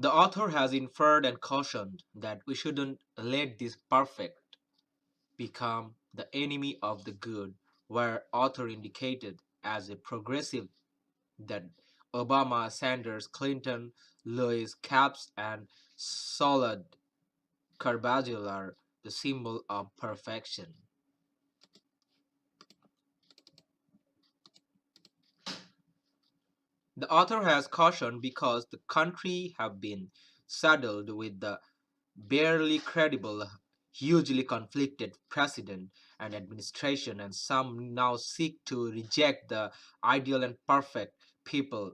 The author has inferred and cautioned that we shouldn't let this perfect become the enemy of the good, where author indicated as a progressive that Obama, Sanders, Clinton, Lewis, Capps, and Solid Carbajal are the symbol of perfection. The author has cautioned because the country have been saddled with the barely credible, hugely conflicted president and administration, and some now seek to reject the ideal and perfect people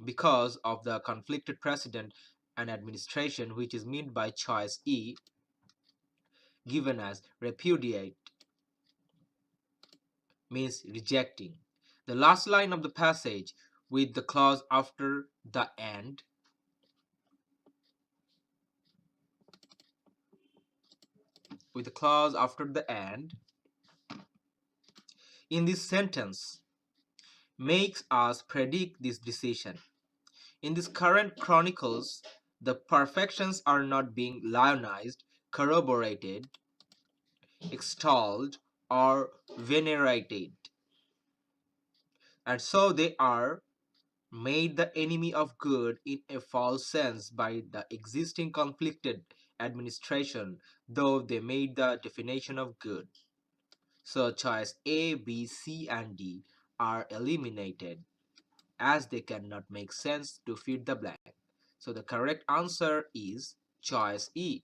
because of the conflicted president and administration, which is meant by choice E, given as repudiate, means rejecting. The last line of the passage with the clause after the end with the clause after the end in this sentence makes us predict this decision. In this current chronicles, the perfections are not being lionized, corroborated, extolled, or venerated, and so they are made the enemy of good in a false sense by the existing conflicted administration, though they made the definition of good. So choice A, B, C, and D are eliminated as they cannot make sense to fit the blank. So the correct answer is choice E.